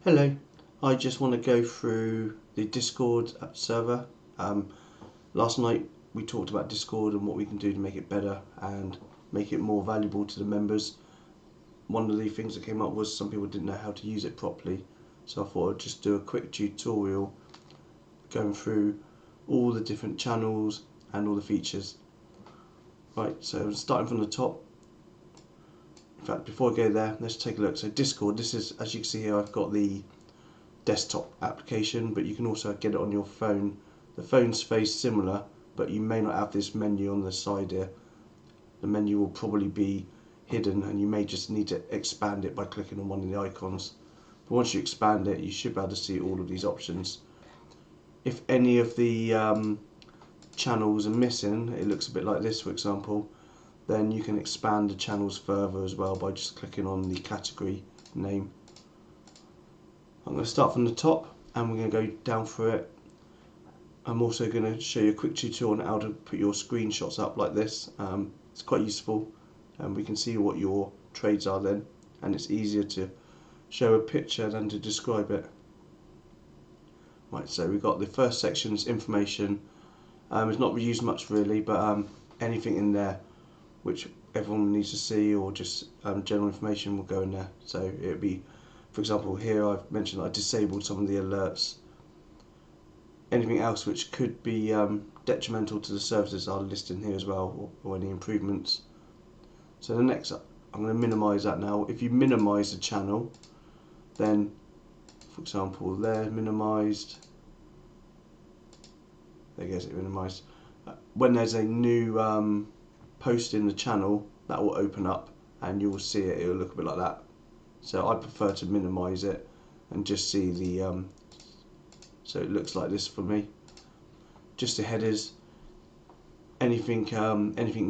Hello, I just want to go through the Discord server. Last night we talked about Discord and what we can do to make it better and make it more valuable to the members. One of the things that came up was some people didn't know how to use it properly, so I thought I'd just do a quick tutorial going through all the different channels and all the features. Right, so starting from the top. In fact, before I go there, let's take a look. So Discord, this is, as you can see here, I've got the desktop application, but you can also get it on your phone. The phone's very similar, but you may not have this menu on the side here. The menu will probably be hidden and you may just need to expand it by clicking on one of the icons. But once you expand it, you should be able to see all of these options. If any of the channels are missing, it looks a bit like this for example, then you can expand the channels further as well by just clicking on the category name. I'm going to start from the top and we're going to go down through it. I'm also going to show you a quick tutorial on how to put your screenshots up like this. It's quite useful and we can see what your trades are then, and it's easier to show a picture than to describe it. Right, so we've got the first section is information. It's not used much really, but anything in there which everyone needs to see or just general information will go in there. So it would be, for example, here I've mentioned I disabled some of the alerts. Anything else which could be detrimental to the services are listed in here as well, or any improvements. So the next, I'm going to minimise that now. If you minimise the channel, then, for example, there minimised. There goes it minimised. When there's a new post in the channel, that will open up and you will see it. It will look a bit like that. So I prefer to minimise it and just see the. So it looks like this for me. Just the headers. Anything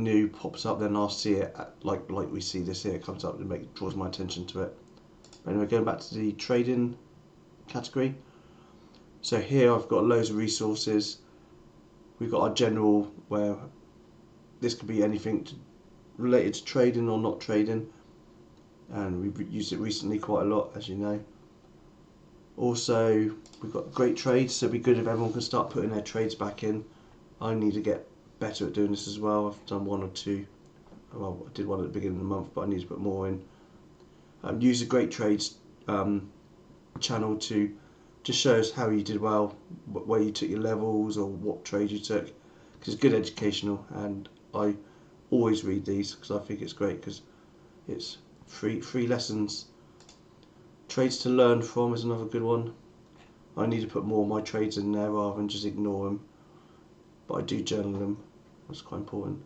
new pops up, then I'll see it like we see this here. It comes up and draws my attention to it. Anyway, going back to the trading category. So here I've got loads of resources. We've got our general, where this could be anything related to trading or not trading, and we've used it recently quite a lot, as you know. Also, we've got great trades, so it'd be good if everyone can start putting their trades back in. I need to get better at doing this as well. I've done one or two. Well, I did one at the beginning of the month, but I need to put more in. Use the great trades channel to just show us how you did well, where you took your levels or what trade you took, because it's good educational, and I always read these because I think it's great because it's free lessons. Trades to learn from is another good one. I need to put more of my trades in there rather than just ignore them, but I do journal them. That's quite important.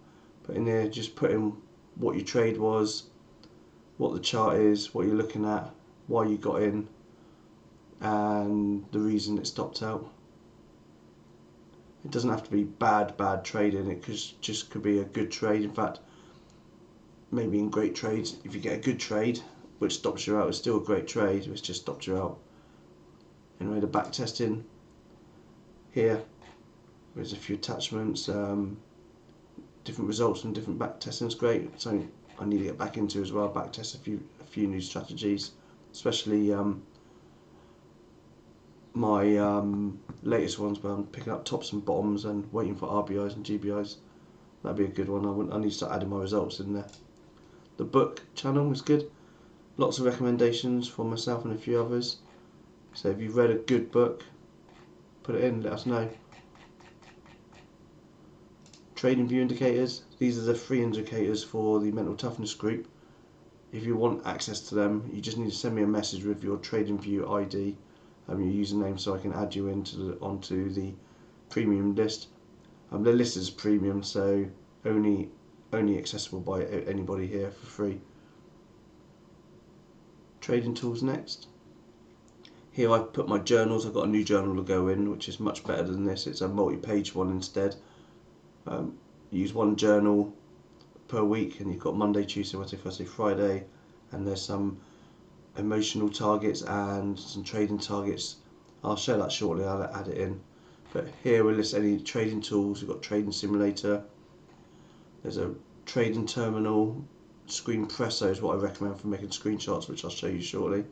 But in there, just put in what your trade was, what the chart is, what you're looking at, why you got in, and the reason it stopped out. It doesn't have to be bad trading. It just could be a good trade. In fact, maybe in great trades, if you get a good trade which stops you out, it's still a great trade, which just stopped you out. Anyway, the back testing here, there's a few attachments, different results from different back testing is great. So I need to get back into as well, back test a few new strategies, especially my latest ones where I'm picking up tops and bottoms and waiting for RBIs and GBIs. That'd be a good one. I need to start adding my results in there. The book channel was good. Lots of recommendations from myself and a few others. So if you've read a good book, put it in, let us know. Trading view indicators. These are the free indicators for the mental toughness group. If you want access to them, you just need to send me a message with your trading view ID and your username so I can add you onto the premium list. The list is premium, so only accessible by anybody here for free. Trading tools next. Here I've put my journals. I've got a new journal to go in, which is much better than this. It's a multi-page one instead. Use one journal per week, and you've got Monday, Tuesday, Wednesday, Thursday, Friday, and there's some emotional targets and some trading targets. I'll show that shortly. I'll add it in. But here we'll list any trading tools. We've got trading simulator. There's a trading terminal. Screen Presso is what I recommend for making screenshots, which I'll show you shortly.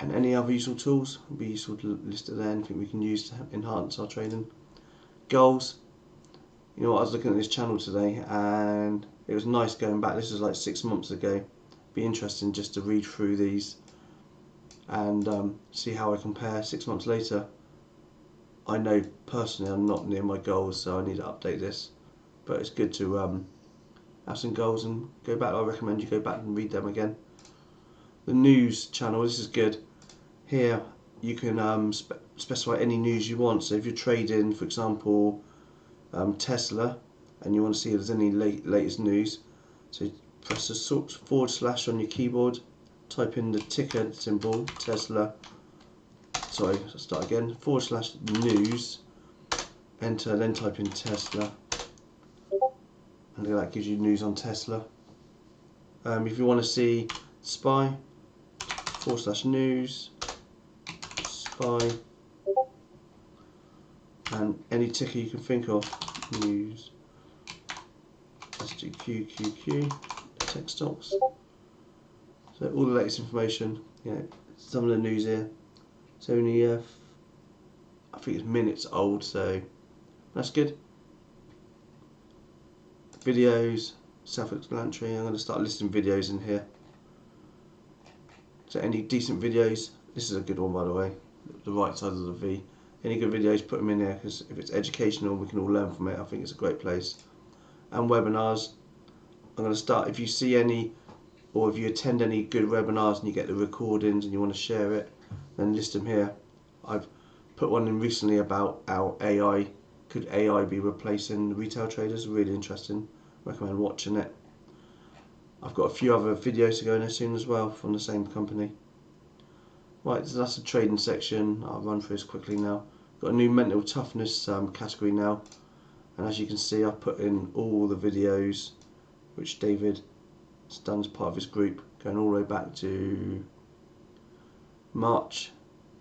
and any other useful tools will be useful to list it there. Anything we can use to enhance our trading. Goals. You know what, I was looking at this channel today and it was nice going back. This was like 6 months ago. Be interesting just to read through these and see how I compare 6 months later. I know personally I'm not near my goals, so I need to update this, but it's good to have some goals and go back. I recommend you go back and read them again. The news channel, this is good. Here you can specify any news you want. So if you're trading, for example, Tesla, and you want to see if there's any latest news, so press the / on your keyboard, type in the ticker symbol Tesla, sorry, start again, / news, enter, then type in Tesla, and that gives you news on Tesla. If you want to see SPY, / news, SPY, and any ticker you can think of, news, let's do QQQ, tech stocks. So all the latest information, some of the news here. It's only, I think it's minutes old, so that's good. Videos, self-explanatory. I'm going to start listing videos in here. So any decent videos, this is a good one by the way, the right side of the V. Any good videos, put them in there, because if it's educational we can all learn from it. I think it's a great place. And webinars, I'm going to start, if you see any, or if you attend any good webinars and you get the recordings and you want to share it, then list them here. I've put one in recently about how could AI be replacing retail traders. Really interesting, recommend watching it. I've got a few other videos to go in there soon as well from the same company. Right, so that's the trading section. I'll run through this quickly now. Got a new mental toughness category now, and as you can see I've put in all the videos which David has done as part of his group, going all the way back to March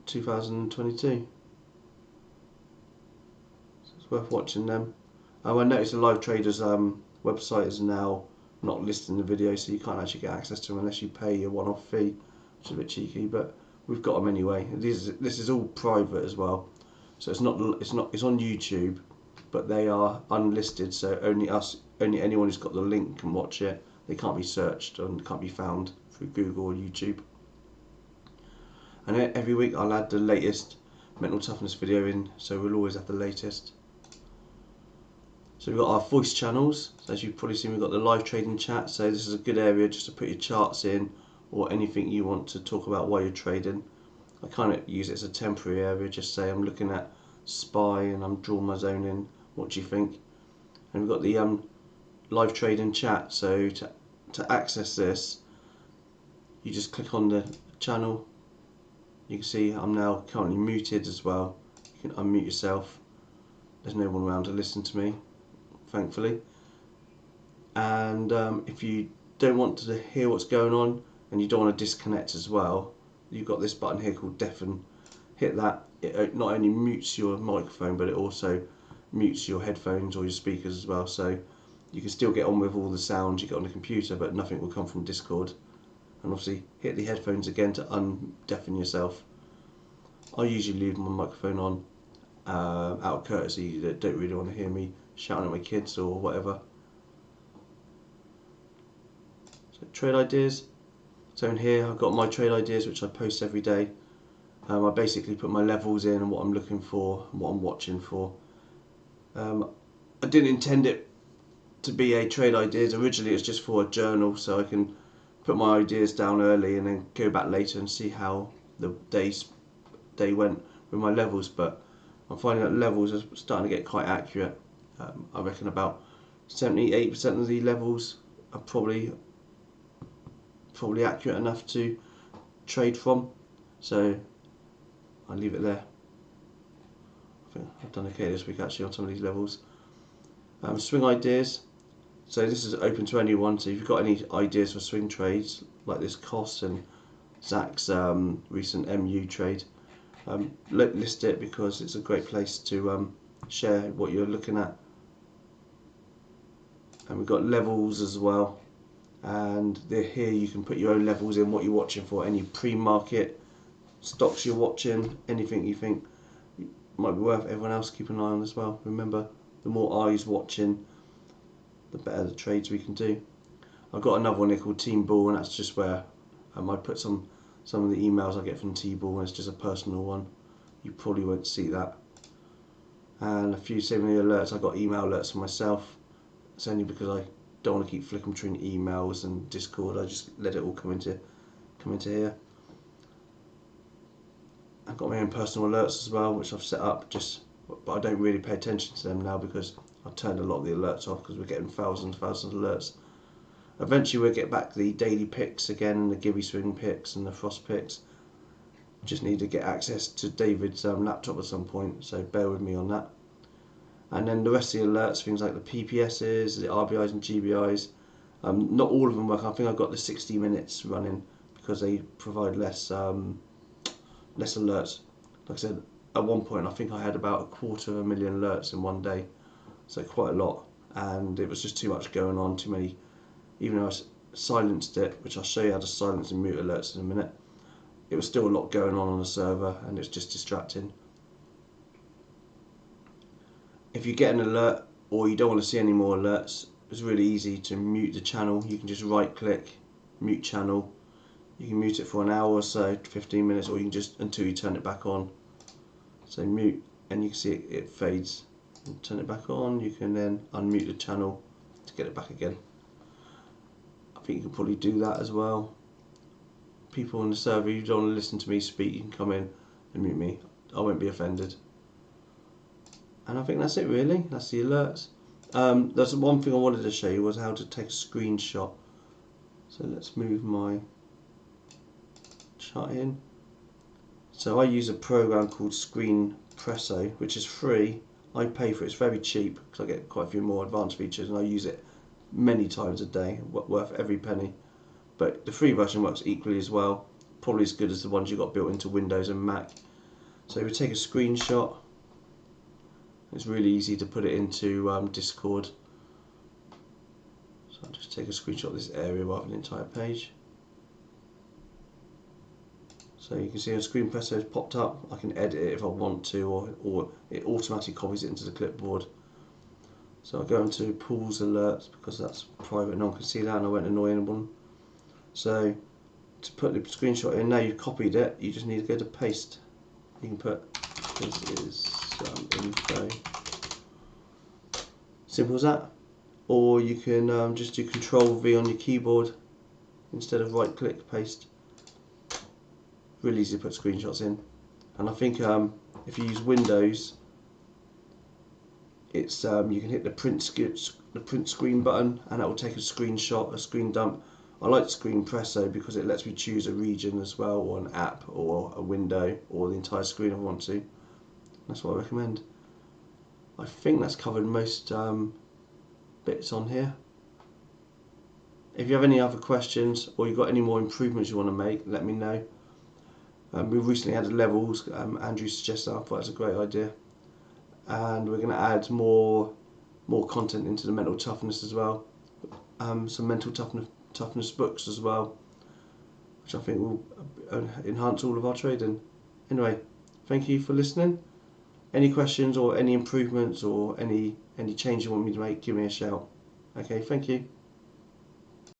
2022. So it's worth watching them. I noticed the Live Traders website is now not listing the videos, so you can't actually get access to them unless you pay a one-off fee, which is a bit cheeky, but we've got them anyway. This is all private as well, so it's on YouTube, but they are unlisted, so only anyone who's got the link can watch it. They can't be searched and can't be found through Google or YouTube. And every week I'll add the latest mental toughness video in, so we'll always have the latest. So we've got our voice channels. So as you've probably seen, we've got the live trading chat, so this is a good area just to put your charts in or anything you want to talk about while you're trading. I kind of use it as a temporary area, just say I'm looking at SPY and I'm drawing my zone in, what do you think? And we've got the live trading chat, so to access this you just click on the channel. You can see I'm now currently muted as well. You can unmute yourself. There's no one around to listen to me, thankfully. And if you don't want to hear what's going on and you don't want to disconnect as well, you've got this button here called deafen. Hit that. It not only mutes your microphone, but it also mutes your headphones or your speakers as well, so you can still get on with all the sounds you get on the computer, but nothing will come from Discord. And obviously hit the headphones again to undeafen yourself. I usually leave my microphone on out of courtesy. They don't really want to hear me shouting at my kids or whatever. So trade ideas. So in here I've got my trade ideas which I post every day. I basically put my levels in and what I'm looking for and what I'm watching for. I didn't intend it to be a trade ideas. Originally it was just for a journal, so I can put my ideas down early and then go back later and see how the day went with my levels. But I'm finding that levels are starting to get quite accurate. I reckon about 78% of the levels are probably accurate enough to trade from, so I'll leave it there. I think I've done okay this week actually on some of these levels. Swing ideas. So this is open to anyone, so if you've got any ideas for swing trades, like this Koss and Zach's recent MU trade, list it, because it's a great place to share what you're looking at. And we've got levels as well, and here you can put your own levels in, what you're watching for, any pre-market stocks you're watching, anything you think might be worth everyone else keeping an eye on as well. Remember, the more eyes watching, the better the trades we can do. I've got another one here called Team Ball, and that's just where I put some of the emails I get from Team Ball, and it's just a personal one. You probably won't see that. And a few similar alerts, I got email alerts for myself. It's only because I don't want to keep flicking between emails and Discord. I just let it all come into here. I've got my own personal alerts as well, which I've set up, but I don't really pay attention to them now because I've turned a lot of the alerts off because we're getting thousands of alerts. Eventually we'll get back the daily picks again, the Gibby Swing picks and the Frost picks. Just need to get access to David's laptop at some point, so bear with me on that. And then the rest of the alerts, things like the PPSs, the RBIs and GBIs, not all of them work. I think I've got the 60 minutes running because they provide less alerts. Like I said, at one point I think I had about 250,000 alerts in one day, so quite a lot, and it was just too much going on, too many. Even though I silenced it, which I'll show you how to silence and mute alerts in a minute, it was still a lot going on the server and it's just distracting. If you get an alert or you don't want to see any more alerts, it's really easy to mute the channel. You can just right click, mute channel. You can mute it for an hour or so, 15 minutes, or you can just until you turn it back on. So mute, and you can see it fades. And turn it back on, you can then unmute the channel to get it back again. I think you can probably do that as well. People on the server, you don't want to listen to me speak, you can come in and mute me. I won't be offended. And I think that's it really, that's the alerts. There's one thing I wanted to show you was how to take a screenshot. So let's move my chart in. So I use a program called Screenpresso, which is free. I pay for it, it's very cheap because I get quite a few more advanced features and I use it many times a day, worth every penny. But the free version works equally as well, probably as good as the ones you got built into Windows and Mac. So we take a screenshot. It's really easy to put it into Discord. So I'll just take a screenshot of this area rather than the entire page. So you can see a Screenpresso has popped up. I can edit it if I want to, or it automatically copies it into the clipboard. So I'll go into Pools Alerts because that's private, no one can see that, and I won't annoy anyone. So to put the screenshot in, now you've copied it, you just need to go to paste. You can put this is some info. Simple as that. Or you can just do Control V on your keyboard instead of right click paste. Really easy to put screenshots in. And I think if you use Windows, it's you can hit the print screen button and that will take a screenshot, a screen dump. I like Screenpresso because it lets me choose a region as well, or an app, or a window, or the entire screen if I want to. That's what I recommend. I think that's covered most bits on here. If you have any other questions or you've got any more improvements you want to make, let me know. We've recently added levels. Andrew suggested that. I thought that was a great idea. And we're going to add more content into the mental toughness as well. Some mental toughness books as well, which I think will enhance all of our trading. Anyway, thank you for listening. Any questions or any improvements or any change you want me to make, give me a shout. Okay, thank you.